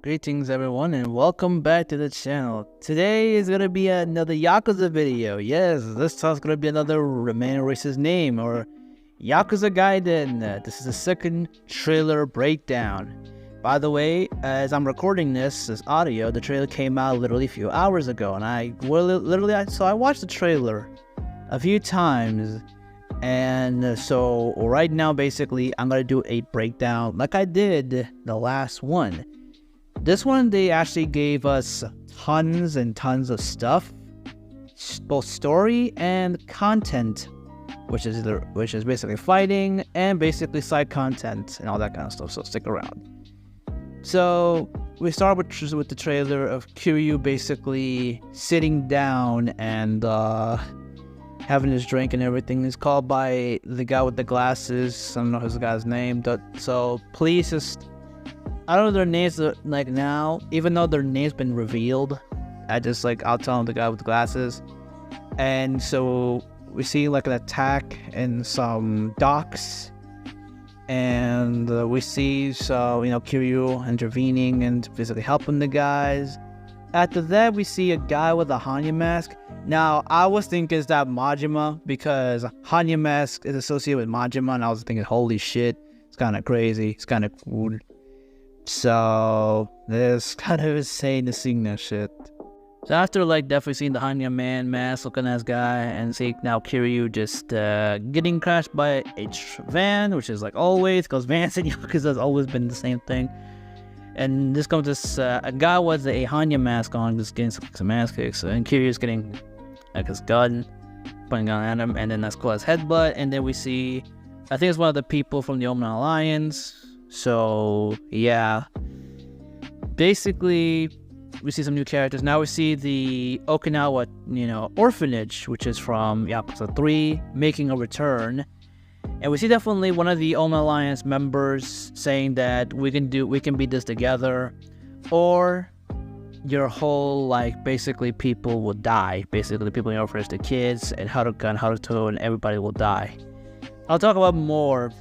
Greetings everyone and welcome back to the channel. Today is gonna be another Yakuza video. Yes, this time's gonna be another Remain Race's Name or Yakuza Gaiden. This is the second trailer breakdown. By the way, as I'm recording this audio, the trailer came out literally a few hours ago, and I watched the trailer a few times, and so right now basically I'm gonna do a breakdown like I did the last one. This one, they actually gave us tons and tons of stuff, both story and content, which is basically fighting and basically side content and all that kind of stuff. So stick around. So we start with the trailer of Kiryu basically sitting down and having his drink and everything. He's called by the guy with the glasses. I don't know his guy's name. So please just. I don't know their names like now, even though their name's been revealed. I'll tell them the guy with the glasses. And so we see like an attack in some docks, and we see Kiryu intervening and basically helping the guys. After that, we see a guy with a Hanya mask. Now I was thinking is that Majima, because Hanya mask is associated with Majima, and I was thinking, holy shit, it's kind of crazy, it's kind of cool. So it's kind of insane to seeing that shit. So after definitely seeing the Hanya man mask looking ass guy, and see now Kiryu just getting crashed by a van, which is like always, because vans and Yakuza has always been the same thing. And this comes this a guy with a Hanya mask on, just getting some ass kicks, and Kiryu's getting like his gun, pointing gun at him, and then that's called his headbutt. And then we see, I think it's one of the people from the Omen Alliance. So yeah, basically we see some new characters. Now we see the Okinawa, orphanage, which is from Yakuza 3, making a return. And we see definitely one of the Omen Alliance members saying that we can beat this together, or your whole basically people will die. Basically the people in your orphanage, the kids and Haruto, and everybody will die. I'll talk about more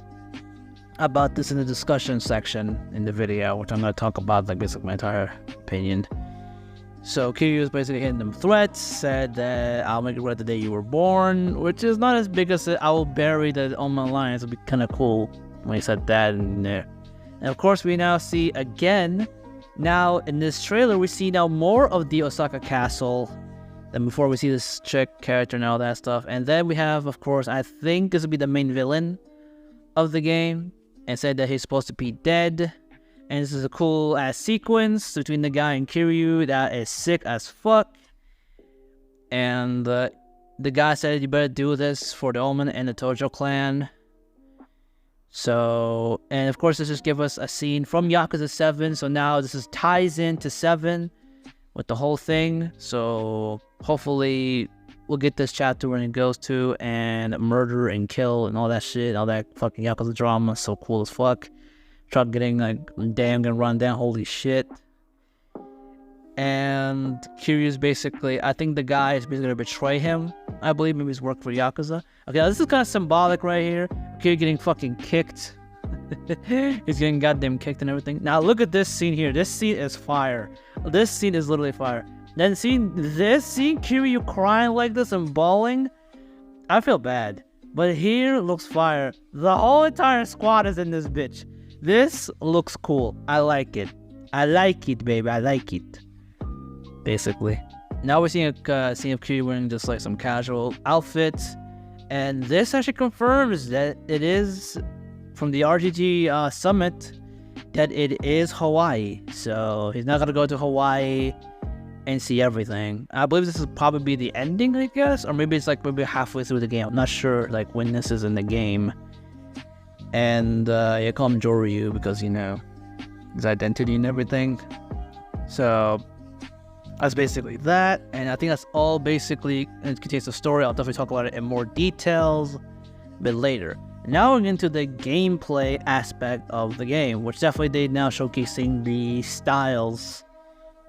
about this in the discussion section in the video, which I'm going to talk about basically my entire opinion. So Kiryu is basically hitting them threats, said that I'll make it right the day you were born, which is not as big as I will bury the Omen Alliance. It'll be kind of cool when he said that in there. And of course we now see again, now in this trailer we see now more of the Osaka castle than before. We see this chick character and all that stuff. And then we have, of course, I think this will be the main villain of the game, and said that he's supposed to be dead. And this is a cool ass sequence between the guy and Kiryu that is sick as fuck. And the guy said you better do this for the Omen and the Tojo clan. So, and of course this just gives us a scene from Yakuza 7. So now this ties into 7 with the whole thing. So hopefully we'll get this chapter when it goes to and murder and kill and all that shit, all that fucking Yakuza drama. So cool as fuck. Truck getting damn gonna run down, holy shit. And Kiryu's basically, I think the guy is basically gonna betray him. I believe maybe he's worked for Yakuza. Okay, now this is kind of symbolic right here. Kiryu getting fucking kicked. He's getting goddamn kicked and everything. Now look at this scene here. This scene is fire. This scene is literally fire. Then seeing Kiryu crying like this and bawling, I feel bad. But here looks fire. The whole entire squad is in this bitch. This looks cool. I like it. I like it, baby. I like it. Basically. Now we're seeing a scene of Kiryu wearing just some casual outfits. And this actually confirms that it is from the RGG summit, that it is Hawaii. So he's not going to go to Hawaii and see everything. I believe this is probably the ending, I guess, or maybe it's maybe halfway through the game. I'm not sure when this is in the game. And you call him Joryu because his identity and everything. So that's basically that, and I think that's all basically it contains the story. I'll definitely talk about it in more details a bit later. Now we're into the gameplay aspect of the game, which definitely they now showcasing the styles,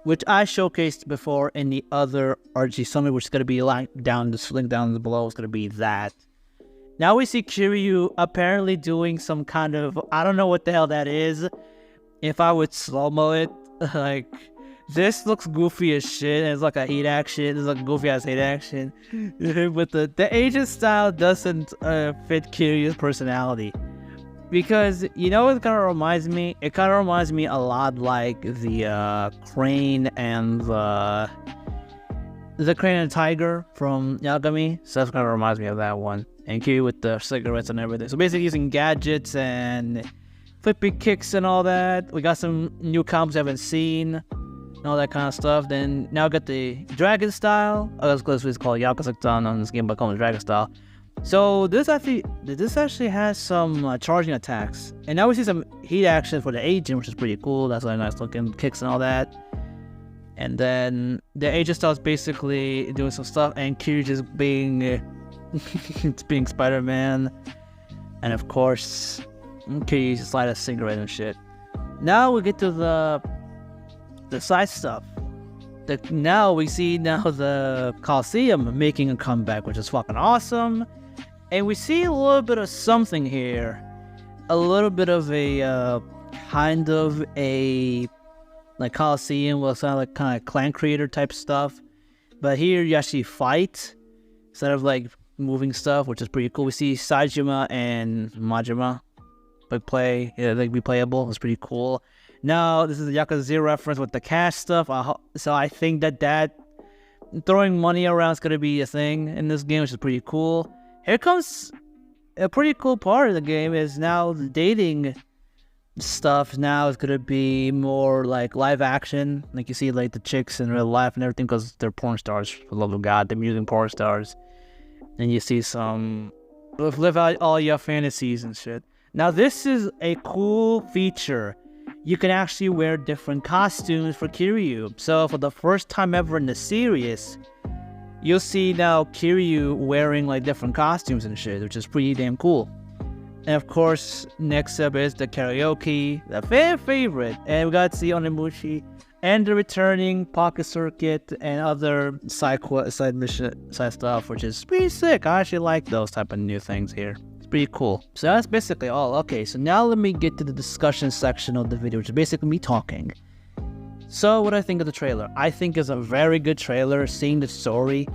which I showcased before in the other RG Summit, which is going to be link down below. It's going to be that. Now we see Kiryu apparently doing some kind of, I don't know what the hell that is. If I would slow-mo it, Like, this looks goofy as shit, and it's like a hate action. It's like goofy ass hate action. But the Asian style doesn't fit Kiryu's personality. Because, you know what it kind of reminds me? It kind of reminds me a lot like the crane and the crane and tiger from Yagami. So that's kind of reminds me of that one. And Kiryu with the cigarettes and everything. So basically using gadgets and flippy kicks and all that. We got some new combos I haven't seen. And all that kind of stuff. Then now we got the dragon style. Oh, that's what it's called yakuza on this game, but called dragon style. So this actually has some charging attacks, and now we see some heat action for the agent, which is pretty cool. That's like nice looking kicks and all that. And then the agent starts basically doing some stuff, and Kiryu just being being Spider-Man, and of course Kiryu just light a cigarette and shit. Now we get to the side stuff. Now we see the Coliseum making a comeback, which is fucking awesome. And we see a little bit of something here. A little bit of a, kind of a, like Coliseum, well, it's like kind of clan creator type stuff. But here you actually fight, instead of like moving stuff, which is pretty cool. We see Saejima and Majima be playable. It's pretty cool. Now, this is a Yakuza 0 reference with the cash stuff. So I think that throwing money around is going to be a thing in this game, which is pretty cool. Here comes a pretty cool part of the game is now the dating stuff now is going to be more like live action. Like you see like the chicks in real life and everything because they're porn stars. For the love of God, they're using porn stars. And you see some live out all your fantasies and shit. Now this is a cool feature. You can actually wear different costumes for Kiryu. So for the first time ever in the series, you'll see now Kiryu wearing like different costumes and shit, which is pretty damn cool. And of course, next up is the karaoke, the fan favorite. And we got to see Onimushi and the returning pocket circuit and other side mission side stuff, which is pretty sick. I actually like those type of new things here. It's pretty cool. So that's basically all. Okay, so now let me get to the discussion section of the video, which is basically me talking. So what I think of the trailer? I think it's a very good trailer, seeing the story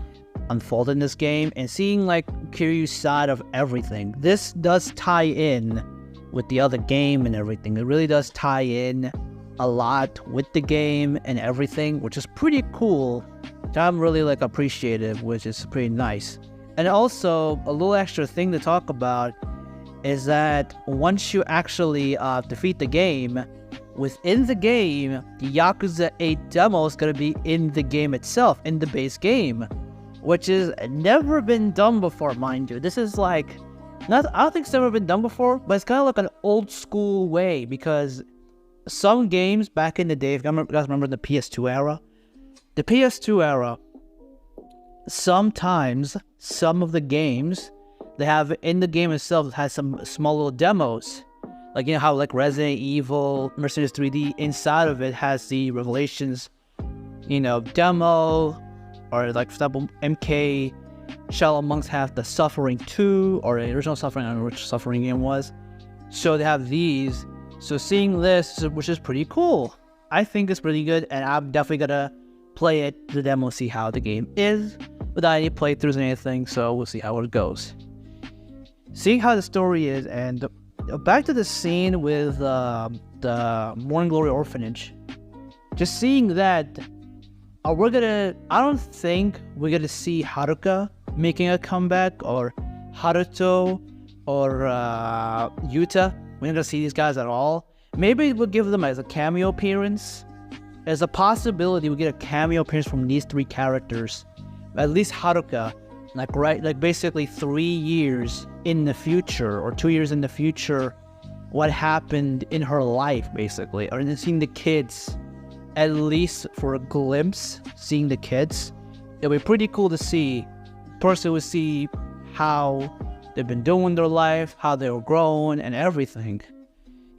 unfold in this game and seeing like Kiryu's side of everything. This does tie in with the other game and everything. It really does tie in a lot with the game and everything, which is pretty cool. I'm really like appreciative, which is pretty nice. And also a little extra thing to talk about is that once you actually defeat the game, within the game, the Yakuza 8 demo is going to be in the game itself, in the base game, which has never been done before, mind you. This is like, I don't think it's ever been done before, but it's kind of like an old school way, because some games back in the day, if you guys remember the PS2 era, sometimes some of the games they have in the game itself has some small little demos. Like, you know how like Resident Evil, Mercedes 3D, inside of it has the Revelations, demo, or like for example, MK Shadow Monks have the Suffering 2, or the original Suffering, I don't know which Suffering game was. So they have these. So seeing this, which is pretty cool, I think it's pretty good, and I'm definitely gonna play it, the demo, see how the game is, without any playthroughs or anything, so we'll see how it goes. Seeing how the story is, and back to the scene with the Morning Glory Orphanage, just seeing that, I don't think we're gonna see Haruka making a comeback, or Haruto, or Yuta. We're not gonna see these guys at all. Maybe we'll give them as a cameo appearance. There's a possibility we get a cameo appearance from these three characters. At least Haruka, like basically 3 years in the future, or 2 years in the future, what happened in her life, basically, or seeing the kids, at least for a glimpse, seeing the kids. It'll be pretty cool to see. Person would see how they've been doing their life, how they were growing, and everything.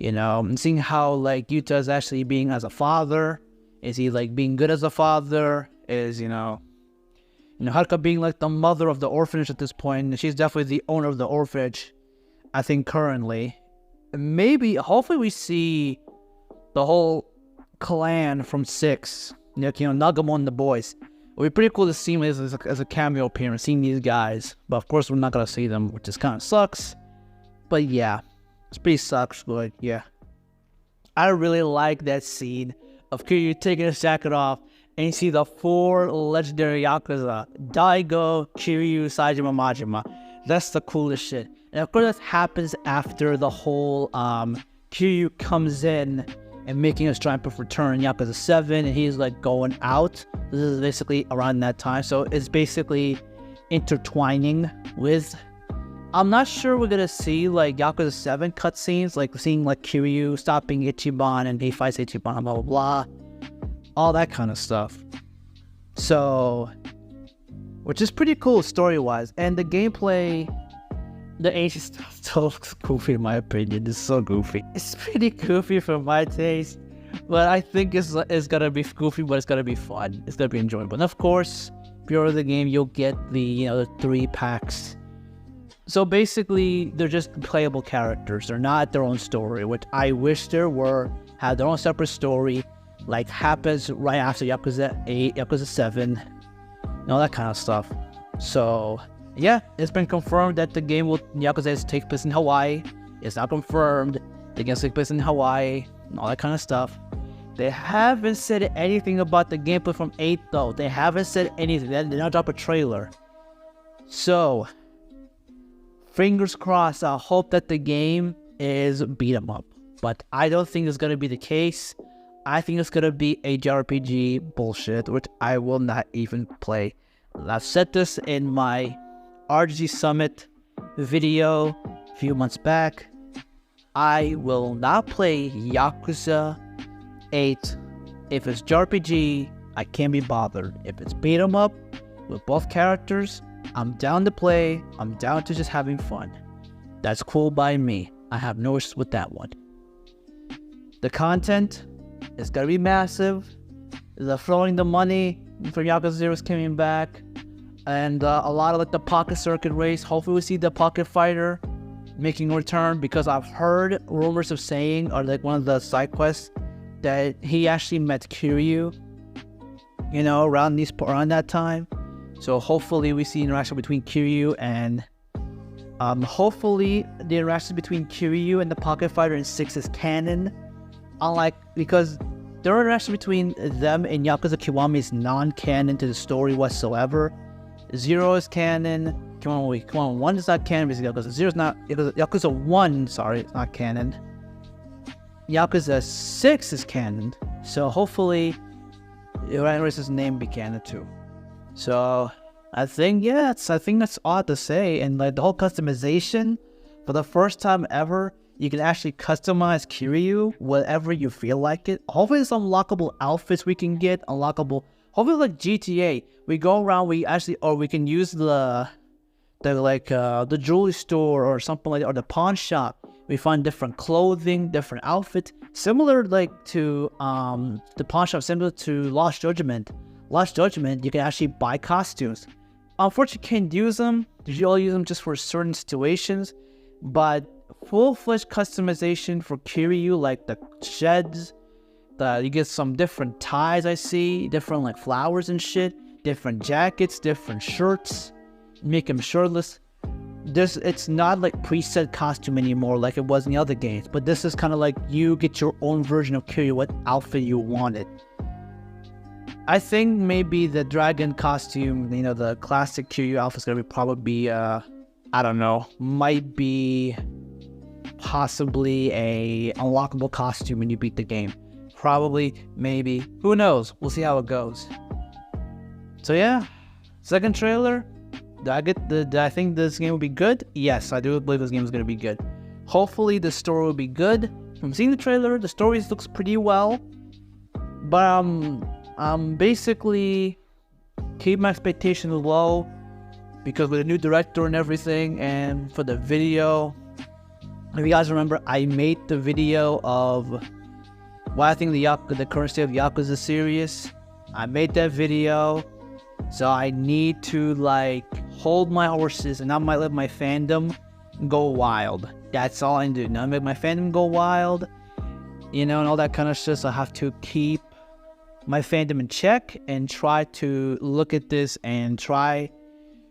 And seeing how like Yuta is actually being as a father. Is he like being good as a father? Is Haruka being like the mother of the orphanage at this point? She's definitely the owner of the orphanage, I think, currently. Maybe, hopefully we see the whole clan from 6. Nagamon and the boys. It would be pretty cool to see him as a cameo appearance, seeing these guys. But of course, we're not going to see them, which just kind of sucks. But yeah, it's pretty sucks, but yeah. I really like that scene of Kiryu taking his jacket off, and you see the 4 legendary Yakuza, Daigo, Kiryu, Saejima, Majima. That's the coolest shit. And of course, that happens after the whole Kiryu comes in and making his triumphant return in Yakuza 7, and he's like going out. This is basically around that time, so it's basically intertwining with... I'm not sure we're gonna see like Yakuza 7 cutscenes, like seeing like Kiryu stopping Ichiban and he fights Ichiban, blah blah blah, all that kind of stuff. So, which is pretty cool story-wise, and the gameplay, the age is still goofy in my opinion. It's so goofy. It's pretty goofy for my taste, but I think it's gonna be goofy, but it's gonna be fun. It's gonna be enjoyable. And of course, if you order the game, you'll get the the 3 packs. So basically, they're just playable characters. They're not their own story, which I wish there were. Have their own separate story, like happens right after Yakuza 8, Yakuza 7, and all that kind of stuff. So yeah, it's been confirmed that the game will Yakuza take place in Hawaii. It's not confirmed the game takes place in Hawaii and all that kind of stuff. They haven't said anything about the gameplay from 8 though. They haven't said anything. They did not drop a trailer. So fingers crossed, I hope that the game is beat 'em up. But I don't think it's going to be the case. I think it's going to be a JRPG bullshit, which I will not even play. I've said this in my RGG Summit video a few months back. I will not play Yakuza 8. If it's JRPG, I can't be bothered. If it's beat 'em up with both characters, I'm down to play. I'm down to just having fun. That's cool by me. I have no issues with that one. The content is gonna be massive. They're throwing the money for Yakuza 0 is coming back, and a lot of like the pocket circuit race. Hopefully we see the pocket fighter making a return, because I've heard rumors of saying, or like one of the side quests, that he actually met Kiryu, around that time. So hopefully we see interaction between Kiryu and hopefully the interaction between Kiryu and the Pocket Fighter in 6 is canon. Because the interaction between them and Yakuza Kiwami is non-canon to the story whatsoever. 0 is canon. Come on, 1 is not canon because Yakuza 0 is not. Yakuza 1, sorry, it's not canon. Yakuza 6 is canon. So hopefully Uranos' name be canon too. So I think that's odd to say. And like the whole customization, for the first time ever, you can actually customize Kiryu whatever you feel like it. Hopefully there's unlockable outfits we can get, hopefully like GTA, we go around, we can use the jewelry store or something like that, or the pawn shop. We find different clothing, different outfits, similar like to the pawn shop, similar to Lost Judgment. Lost Judgment, you can actually buy costumes. Unfortunately, you can't use them. You only use them just for certain situations. But full-fledged customization for Kiryu, like the sheds, you get some different ties, I see, different like flowers and shit, different jackets, different shirts, make him shirtless. It's not like preset costume anymore like it was in the other games, but this is kind of like you get your own version of Kiryu, what outfit you wanted. I think maybe the dragon costume, the classic Kiryu outfit is gonna probably I don't know, might be possibly a unlockable costume when you beat the game. Probably, maybe, who knows? We'll see how it goes. So yeah, second trailer. Do I think this game will be good? Yes, I do believe this game is gonna be good. Hopefully the story will be good. From seeing the trailer, the story looks pretty well. But basically keep my expectations low, because with a new director and everything. And for the video, if you guys remember, I made the video of why I think the current state of Yakuza series. I made that video, so I need to hold my horses and not let my fandom go wild. That's all I do. Not make my fandom go wild. you know, and all that kind of shit. So I have to keep my fandom in check and try to look at this and try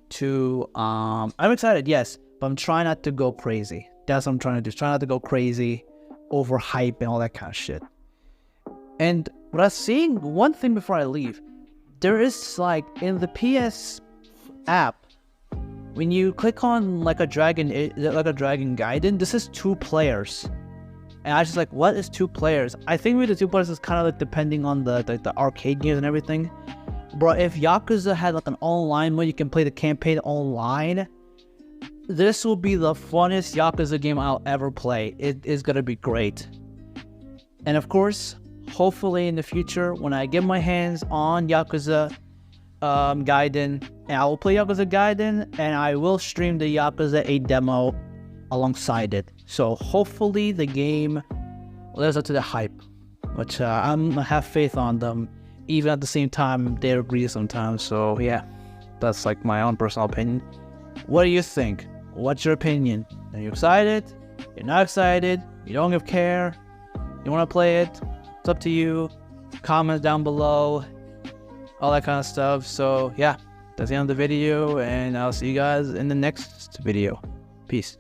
to, I'm excited, yes, but I'm trying not to go crazy. That's what I'm trying to do. Try not to go crazy, over hype and all that kind of shit. And what I was seeing, one thing before I leave, there is like in the PS app, when you click on like a dragon Gaiden, this is 2 players. And I was just like, what is 2 players? I think with the 2 players is kind of like depending on the arcade games and everything. Bro, if Yakuza had like an online mode, you can play the campaign online. This will be the funnest Yakuza game I'll ever play. It is gonna be great. And of course, hopefully in the future, when I get my hands on Yakuza Gaiden, and I will play Yakuza Gaiden, and I will stream the Yakuza 8 demo alongside it. So hopefully the game lives up to the hype, which I have faith on them. Even at the same time, they agree sometimes. So yeah, that's like my own personal opinion. What do you think? What's your opinion? Are you excited? You're not excited? You don't care? You want to play it? It's up to you. Comment down below. All that kind of stuff. So yeah, that's the end of the video, and I'll see you guys in the next video. Peace.